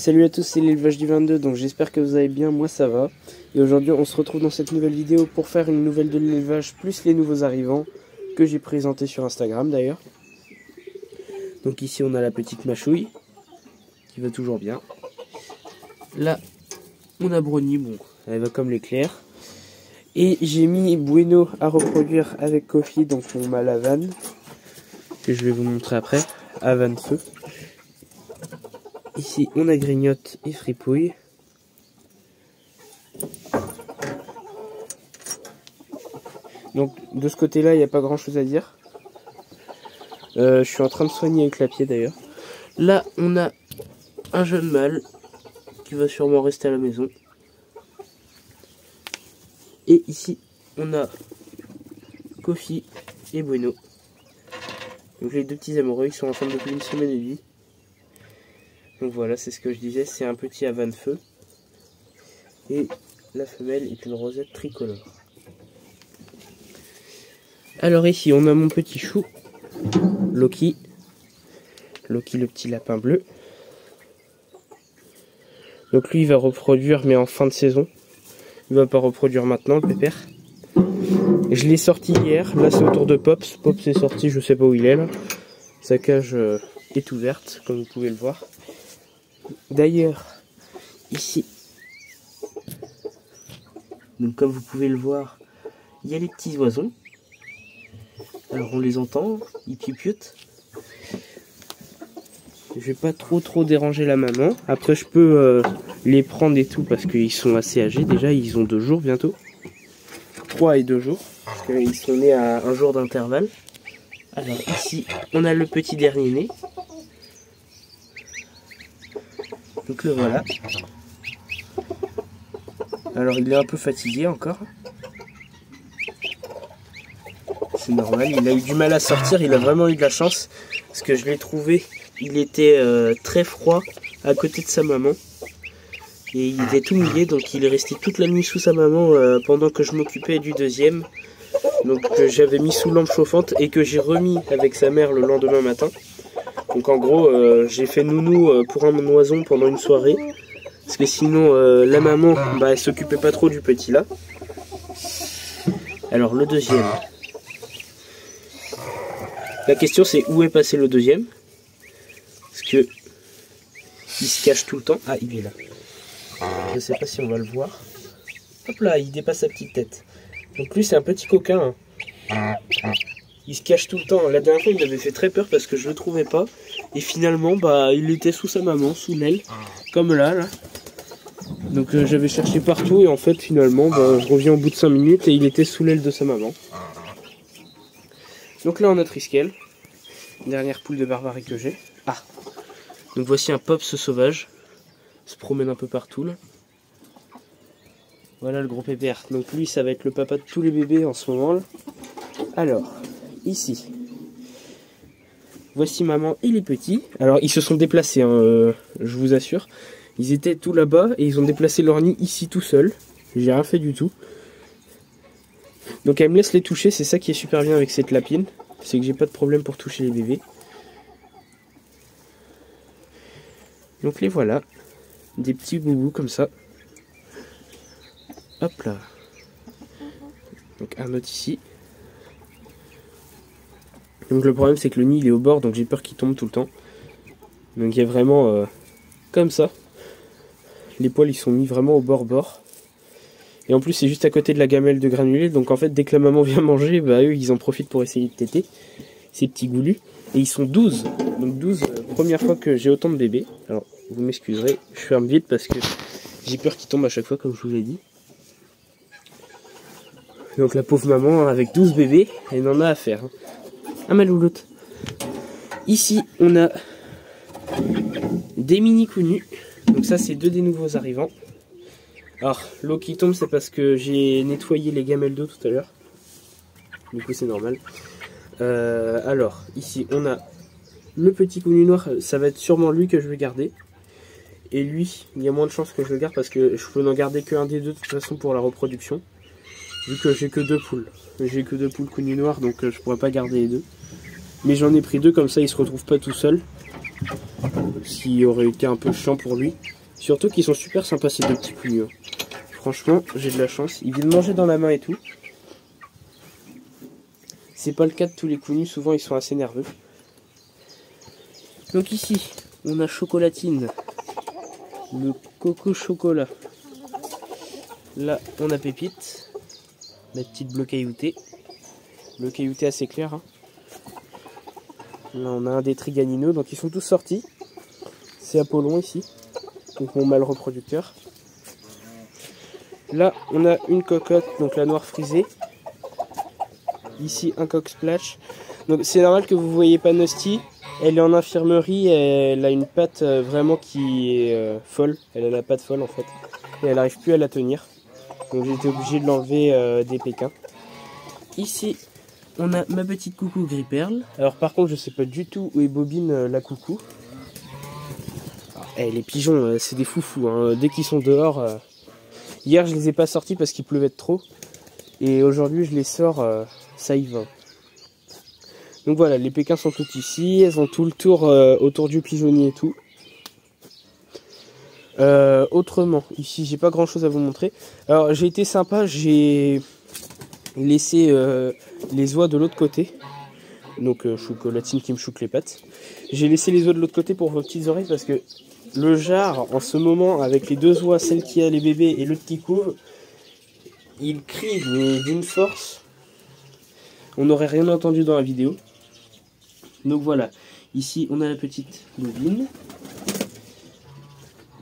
Salut à tous, c'est l'élevage du 22, donc j'espère que vous allez bien, moi ça va. Et aujourd'hui on se retrouve dans cette nouvelle vidéo pour faire une nouvelle de l'élevage, plus les nouveaux arrivants que j'ai présentés sur Instagram d'ailleurs. Donc ici on a la petite machouille, qui va toujours bien. Là on a Brownie, bon, elle va comme l'éclair. Et j'ai mis Bueno à reproduire avec Kofi, donc on m'a la vanne, que je vais vous montrer après, à vanne feu. Ici, on a Grignotte et Fripouille. Donc, de ce côté-là, il n'y a pas grand-chose à dire. Je suis en train de soigner avec la pied, d'ailleurs. Là, on a un jeune mâle qui va sûrement rester à la maison. Et ici, on a Kofi et Bueno. Donc, les deux petits amoureux, ils sont ensemble depuis une semaine et demie. Donc voilà, c'est ce que je disais, c'est un petit à vanne feu. Et la femelle est une rosette tricolore. Alors ici, on a mon petit chou, Loki. Loki, le petit lapin bleu. Donc lui, il va reproduire, mais en fin de saison. Il va pas reproduire maintenant, le pépère. Je l'ai sorti hier, là c'est autour de Pops. Pops est sorti, je sais pas où il est là. Sa cage est ouverte, comme vous pouvez le voir. D'ailleurs, ici, donc comme vous pouvez le voir, il y a les petits oiseaux. Alors on les entend, ils pipioutent. Je vais pas trop déranger la maman. Après je peux les prendre et tout parce qu'ils sont assez âgés. Déjà ils ont 2 jours bientôt. 3 et 2 jours. Parce qu'ils sont nés à un jour d'intervalle. Alors ici, on a le petit dernier né. Donc le voilà. Alors il est un peu fatigué encore. C'est normal, il a eu du mal à sortir, il a vraiment eu de la chance. Parce que je l'ai trouvé, il était très froid à côté de sa maman. Et il était tout mouillé, donc il est resté toute la nuit sous sa maman pendant que je m'occupais du deuxième. Donc j'avais mis sous lampe chauffante et que j'ai remis avec sa mère le lendemain matin. Donc en gros, j'ai fait nounou pour un oison pendant une soirée. Parce que sinon, la maman, bah, elle s'occupait pas trop du petit là. Alors le deuxième. La question c'est où est passé le deuxième. Parce que il se cache tout le temps. Ah, il est là. Je sais pas si on va le voir. Hop là, il dépasse sa petite tête. Donc lui c'est un petit coquin. Hein. Il se cache tout le temps. La dernière fois, il m'avait fait très peur parce que je le trouvais pas. Et finalement, bah, il était sous sa maman, sous l'aile, comme là. Donc j'avais cherché partout et en fait, finalement, bah, je reviens au bout de 5 minutes et il était sous l'aile de sa maman. Donc là, on a Triskel. Dernière poule de barbarie que j'ai. Ah. Donc voici un Pops sauvage. Il se promène un peu partout là. Voilà le gros pépère. Donc lui, ça va être le papa de tous les bébés en ce moment là. Alors. Ici, voici maman et les petits. Alors ils se sont déplacés, hein, je vous assure. Ils étaient tout là-bas et ils ont déplacé leur nid ici tout seul. J'ai rien fait du tout. Donc elle me laisse les toucher, c'est ça qui est super bien avec cette lapine. C'est que j'ai pas de problème pour toucher les bébés. Donc les voilà, des petits boubous comme ça. Hop là. Donc un autre ici. Donc le problème c'est que le nid il est au bord, donc j'ai peur qu'il tombe tout le temps. Donc il y a vraiment comme ça. Les poils ils sont mis vraiment au bord. Et en plus c'est juste à côté de la gamelle de granulés, donc en fait dès que la maman vient manger, bah eux ils en profitent pour essayer de téter. Ces petits goulus. Et ils sont 12. Donc 12, première fois que j'ai autant de bébés. Alors vous m'excuserez, je ferme vite parce que j'ai peur qu'ils tombent à chaque fois comme je vous l'ai dit. Donc la pauvre maman avec 12 bébés, elle en a à faire. Hein. Un malouloute. Ici, on a des mini connus. Donc ça, c'est 2 des nouveaux arrivants. Alors, l'eau qui tombe, c'est parce que j'ai nettoyé les gamelles d'eau tout à l'heure. Du coup, c'est normal. Alors, ici, on a le petit connu noir. Ça va être sûrement lui que je vais garder. Et lui, il y a moins de chances que je le garde parce que je peux n'en garder qu'un des deux de toute façon pour la reproduction. Vu que j'ai que 2 poules. J'ai que 2 poules connues noires, donc je pourrais pas garder les 2. Mais j'en ai pris 2, comme ça ils se retrouvent pas tout seuls. ce qui aurait été un peu chiant pour lui. Surtout qu'ils sont super sympas ces deux petits couillus. Franchement, j'ai de la chance. Ils viennent manger dans la main et tout. C'est pas le cas de tous les couillus, souvent ils sont assez nerveux. Donc ici, on a Chocolatine, le coco chocolat. Là, on a Pépite, la petite bleu caillouté. Bleu caillouté assez clair. Hein. Là, on a un des Triganinos, donc ils sont tous sortis. C'est Apollon ici, donc mon mâle reproducteur. Là, on a une cocotte, donc la noire frisée. Ici, un coq splash. Donc c'est normal que vous ne voyez pas Nosty. Elle est en infirmerie, elle a une patte vraiment qui est folle. Elle a la patte folle en fait. Et elle n'arrive plus à la tenir. Donc j'ai été obligé de l'enlever des pékins. Ici, on a ma petite coucou gris perle. Alors par contre, je sais pas du tout où est Bobine la coucou. Les pigeons, c'est des foufous. Hein. Dès qu'ils sont dehors... Hier, je les ai pas sortis parce qu'il pleuvait trop. Et aujourd'hui, je les sors, ça y va. Donc voilà, les pékins sont toutes ici. Elles ont tout le tour autour du pigeonnier et tout. Autrement, ici, j'ai pas grand chose à vous montrer. Alors, j'ai été sympa, j'ai laissé les oies de l'autre côté. Donc, Chocolatine qui me chouque les pattes. J'ai laissé les oies de l'autre côté pour vos petites oreilles parce que le jar, en ce moment, avec les deux oies, celle qui a les bébés et l'autre qui couve, il crie mais d'une force. On n'aurait rien entendu dans la vidéo. Donc voilà, ici on a la petite bobine.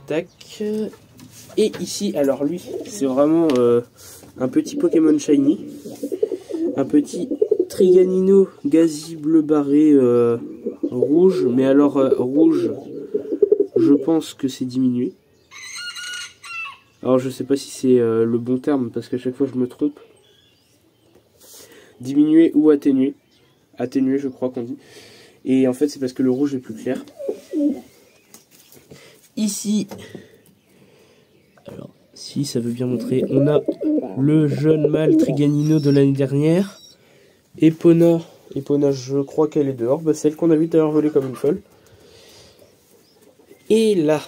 Tac. Et ici, alors lui, c'est vraiment un petit Pokémon Shiny. Un petit Triganino Gazi bleu barré rouge. Mais alors rouge, je pense que c'est diminué. Alors je sais pas si c'est le bon terme parce qu'à chaque fois je me trompe. Diminué ou atténué. Atténué je crois qu'on dit. Et en fait c'est parce que le rouge est plus clair. Ici, alors si ça veut bien montrer, on a le jeune mâle Triganino de l'année dernière. Epona, je crois qu'elle est dehors. Bah, celle qu'on a vu tout à l'heure voler comme une folle. Et là,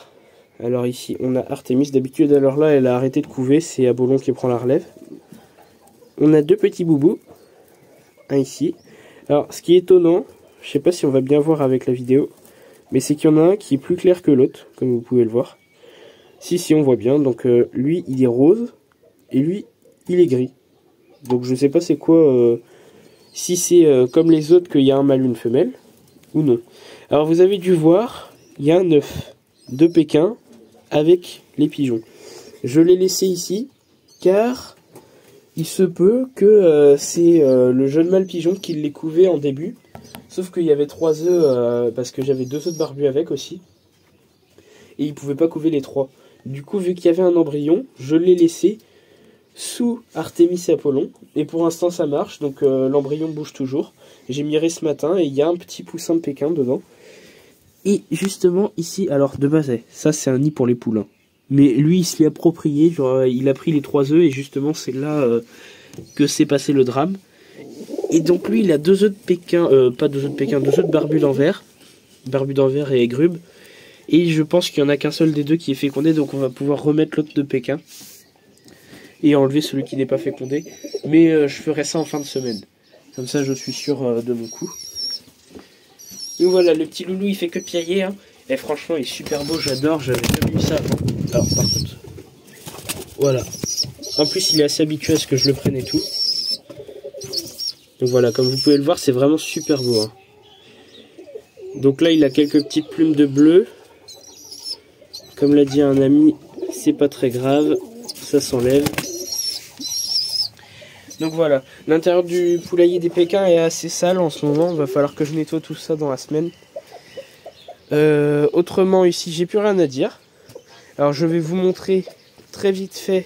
alors ici on a Artemis. D'habitude alors là elle a arrêté de couver, c'est Apollon qui prend la relève. On a deux petits boubous. Un ici. Alors ce qui est étonnant, je sais pas si on va bien voir avec la vidéo, mais c'est qu'il y en a un qui est plus clair que l'autre, comme vous pouvez le voir. Si on voit bien, donc lui il est rose, et lui il est gris. Donc je sais pas c'est quoi, si c'est comme les autres qu'il y a un mâle une femelle, ou non. Alors vous avez dû voir, il y a un œuf de Pékin avec les pigeons. Je l'ai laissé ici, car il se peut que c'est le jeune mâle pigeon qui l'ait couvé en début. Sauf qu'il y avait 3 œufs, parce que j'avais 2 œufs de barbu avec aussi. Et il ne pouvait pas couver les 3. Du coup, vu qu'il y avait un embryon, je l'ai laissé sous Artemis et Apollon. Et pour l'instant, ça marche. Donc l'embryon bouge toujours. J'ai miré ce matin et il y a un petit poussin de Pékin dedans. Et justement, ici, alors de base, ça c'est un nid pour les poulains. Mais lui, il se l'est approprié. Genre, il a pris les 3 œufs et justement, c'est là que s'est passé le drame. Et donc lui il a 2 œufs de Pékin, pas 2 œufs de Pékin, 2 œufs de barbu d'Anvers et grube. Et je pense qu'il n'y en a qu'un seul des deux qui est fécondé, donc on va pouvoir remettre l'autre de Pékin. Et enlever celui qui n'est pas fécondé. Mais je ferai ça en fin de semaine. Comme ça je suis sûr de mon coup. Donc voilà, le petit loulou il fait que piailler. Hein. Et franchement il est super beau, j'adore, j'avais jamais vu ça avant. Alors par contre, voilà. En plus il est assez habitué à ce que je le prenne et tout. Donc voilà, comme vous pouvez le voir, c'est vraiment super beau. Hein. Donc là, il a quelques petites plumes de bleu. Comme l'a dit un ami, c'est pas très grave, ça s'enlève. Donc voilà, l'intérieur du poulailler des Pékins est assez sale en ce moment. Il va falloir que je nettoie tout ça dans la semaine. Autrement, ici, j'ai plus rien à dire. Alors je vais vous montrer très vite fait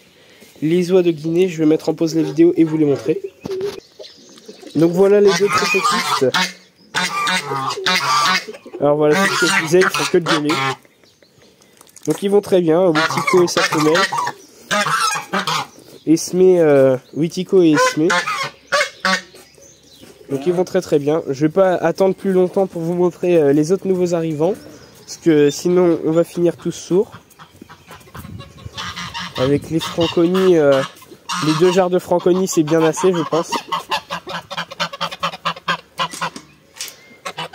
les oies de Guinée. Je vais mettre en pause la vidéo et vous les montrer. Donc voilà les deux très petites. Alors voilà ce que je disais, ils font que de gueuler. Donc ils vont très bien, Witiko et sa femelle. Esme, Witiko et Esme. Donc ils vont très bien. Je vais pas attendre plus longtemps pour vous montrer les autres nouveaux arrivants. Parce que sinon on va finir tous sourds. Avec les franconis, les 2 jarres de franconis c'est bien assez je pense.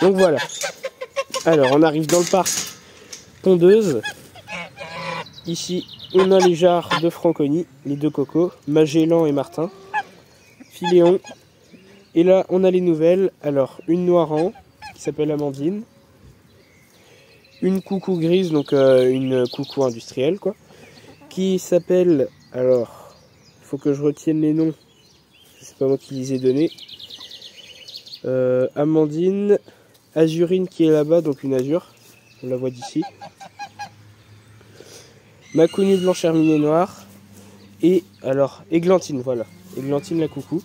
Donc voilà. Alors on arrive dans le parc Tondeuse. Ici on a les jarres de franconis, les 2 cocos, Magellan et Martin, Filéon. Et là on a les nouvelles, alors une Noiran qui s'appelle Amandine, une coucou grise, donc une coucou industrielle quoi, qui s'appelle, alors il faut que je retienne les noms, c'est pas moi qui les ai donnés, Amandine, Azurine qui est là-bas, donc une azur, on la voit d'ici, Macounie blanche herminée noire, et alors Églantine, voilà, Églantine la coucou.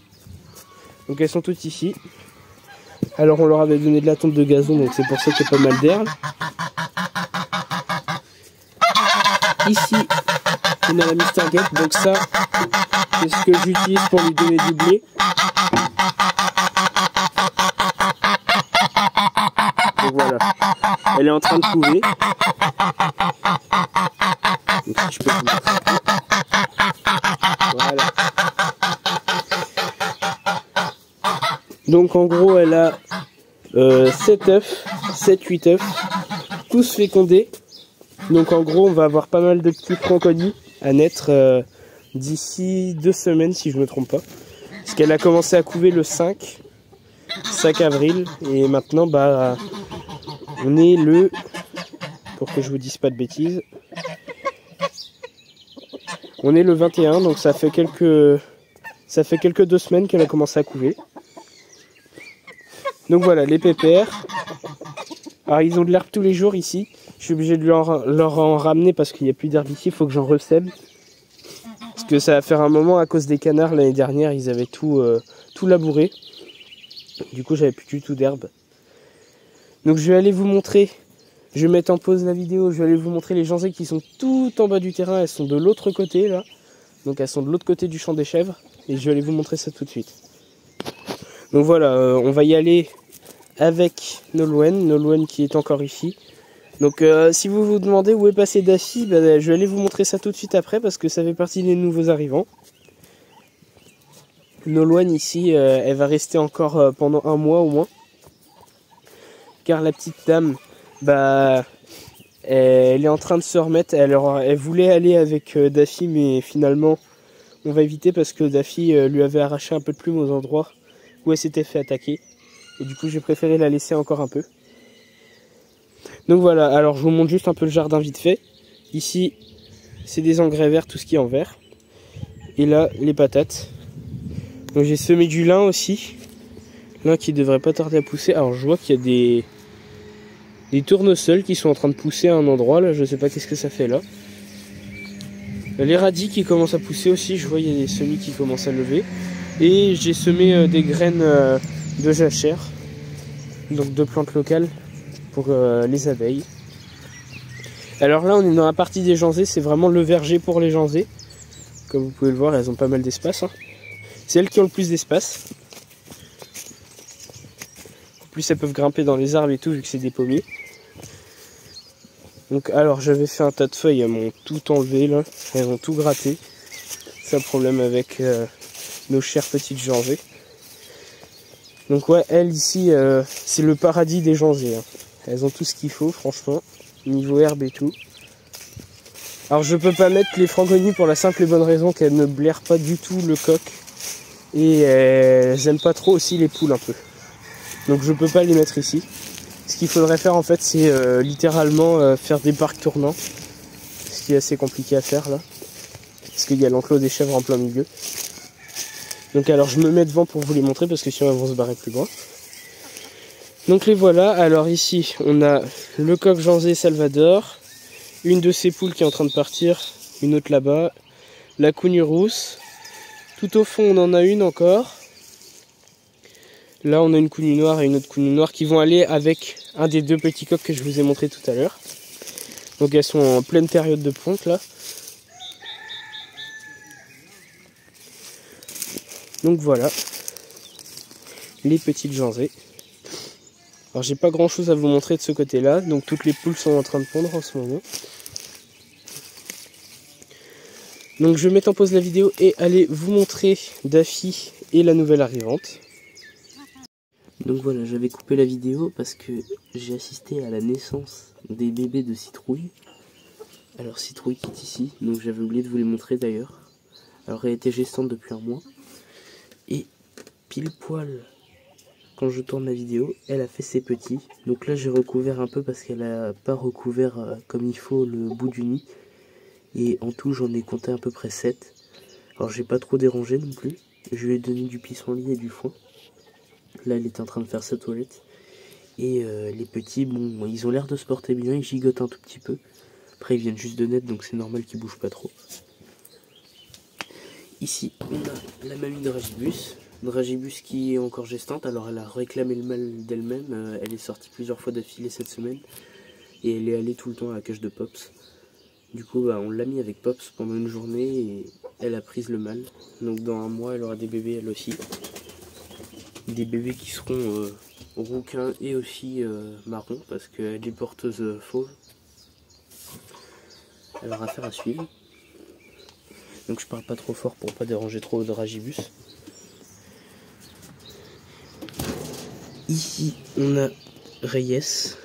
Donc elles sont toutes ici. Alors on leur avait donné de la tonte de gazon, donc c'est pour ça qu'il y a pas mal d'herbe. Ici, on a la mistinguette, donc ça, c'est ce que j'utilise pour lui donner du blé. Donc voilà, elle est en train de couver. Donc si je peux vous montrer. Voilà. Donc en gros elle a 7 œufs, 7-8 œufs, tous fécondés. Donc en gros on va avoir pas mal de petits franconis à naître d'ici 2 semaines si je me trompe pas. Parce qu'elle a commencé à couver le 5 avril et maintenant bah on est le, pour que je vous dise pas de bêtises, on est le 21, donc ça fait quelques 2 semaines qu'elle a commencé à couver. Donc voilà, les pépères. Alors ils ont de l'herbe tous les jours ici. Je suis obligé de leur en ramener parce qu'il n'y a plus d'herbe ici. Il faut que j'en resème. Parce que ça va faire un moment à cause des canards. L'année dernière, ils avaient tout labouré. Du coup, j'avais plus du tout d'herbe. Donc je vais aller vous montrer. Je vais mettre en pause la vidéo. Je vais aller vous montrer les janzées qui sont tout en bas du terrain. Elles sont de l'autre côté là. Donc elles sont de l'autre côté du champ des chèvres. Et je vais aller vous montrer ça tout de suite. Donc voilà, on va y aller avec Nolwenn qui est encore ici. Donc si vous vous demandez où est passé Daffy, bah, je vais aller vous montrer ça tout de suite après parce que ça fait partie des nouveaux arrivants. Nolwenn ici, elle va rester encore pendant 1 mois au moins. Car la petite dame, bah, elle est en train de se remettre. Elle voulait aller avec Daffy mais finalement on va éviter parce que Daffy lui avait arraché un peu de plume aux endroits où elle s'était fait attaquer. Et du coup j'ai préféré la laisser encore un peu. Donc voilà, alors je vous montre juste un peu le jardin vite fait. Ici c'est des engrais verts, tout ce qui est en vert. Et là les patates. Donc j'ai semé du lin aussi. Lin qui devrait pas tarder à pousser. Alors je vois qu'il y a des tournesols qui sont en train de pousser à un endroit. Là je sais pas qu'est-ce que ça fait là. Les radis qui commencent à pousser aussi. Je vois il y a des semis qui commencent à lever. Et j'ai semé des graines de jachère, donc de plantes locales pour les abeilles. Alors là on est dans la partie des janzées, c'est vraiment le verger pour les janzées. Comme vous pouvez le voir, elles ont pas mal d'espace. Hein. C'est elles qui ont le plus d'espace. En plus elles peuvent grimper dans les arbres et tout vu que c'est des pommiers. Donc alors j'avais fait un tas de feuilles, elles m'ont tout enlevé là, elles ont tout gratté. C'est un problème avec nos chères petites janzées. Donc ouais, elles ici, c'est le paradis des janzées. Hein. Elles ont tout ce qu'il faut, franchement, niveau herbe et tout. Alors je peux pas mettre les franconis pour la simple et bonne raison qu'elles ne blairent pas du tout le coq. Et elles aiment pas trop aussi les poules un peu. Donc je peux pas les mettre ici. Ce qu'il faudrait faire en fait, c'est littéralement faire des parcs tournants. Ce qui est assez compliqué à faire là. Parce qu'il y a l'enclos des chèvres en plein milieu. Donc alors je me mets devant pour vous les montrer parce que sinon elles vont se barrer plus loin. Donc les voilà, alors ici on a le coq janzé Salvador, une de ses poules qui est en train de partir, une autre là-bas, la cougne rousse, tout au fond on en a une encore. Là on a une cougne noire et une autre cougne noire qui vont aller avec un des 2 petits coqs que je vous ai montré tout à l'heure. Donc elles sont en pleine période de ponte là. Donc voilà, les petites janzées. Alors j'ai pas grand chose à vous montrer de ce côté là, donc toutes les poules sont en train de pondre en ce moment. Donc je vais mettre en pause la vidéo et aller vous montrer Daffy et la nouvelle arrivante. Donc voilà, j'avais coupé la vidéo parce que j'ai assisté à la naissance des bébés de Citrouille. Alors Citrouille qui est ici, donc j'avais oublié de vous les montrer d'ailleurs. Alors elle était gestante depuis un mois. Et pile poil, quand je tourne la vidéo, elle a fait ses petits. Donc là j'ai recouvert un peu parce qu'elle n'a pas recouvert comme il faut le bout du nid. Et en tout j'en ai compté à peu près 7. Alors j'ai pas trop dérangé non plus. Je lui ai donné du pissenlit et du foin. Là elle est en train de faire sa toilette. Et les petits, bon, ils ont l'air de se porter bien, ils gigotent un tout petit peu. Après ils viennent juste de naître donc c'est normal qu'ils bougent pas trop. Ici on a la mamie Dragibus qui est encore gestante. Alors elle a réclamé le mâle d'elle-même, elle est sortie plusieurs fois d'affilée cette semaine. Et elle est allée tout le temps à la cage de Pops. Du coup bah, on l'a mis avec Pops pendant une journée et elle a pris le mâle. Donc dans un mois elle aura des bébés elle aussi. Des bébés qui seront rouquins et aussi marrons parce qu'elle est porteuse fauve. Elle aura affaire à suivre. Donc je parle pas trop fort pour pas déranger trop Dragibus. Ici on a Reyes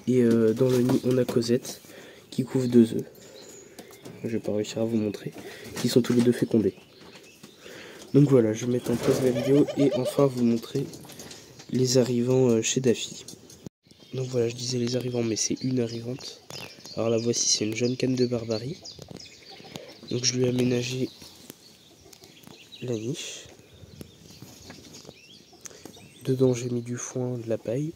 et dans le nid on a Cosette qui couvre 2 œufs. Je vais pas réussir à vous montrer. Qui sont tous les deux fécondés. Donc voilà, je vais mettre en pause la vidéo et enfin vous montrer les arrivants chez Daffy. Donc voilà, je disais les arrivants, mais c'est une arrivante. Alors la voici, c'est une jeune canne de Barbarie. Donc je lui ai aménagé la niche. Dedans j'ai mis du foin, de la paille.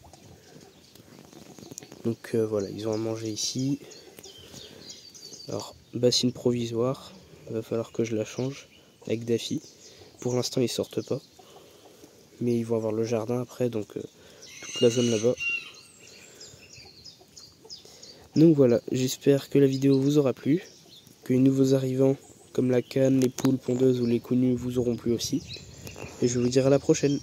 Donc voilà, ils ont à manger ici. Alors, bassine provisoire, il va falloir que je la change avec Daffy. Pour l'instant ils sortent pas. Mais ils vont avoir le jardin après, donc toute la zone là-bas. Donc voilà, j'espère que la vidéo vous aura plu, que les nouveaux arrivants comme la canne, les poules pondeuses ou les connus vous auront plu aussi. Et je vais vous dire à la prochaine.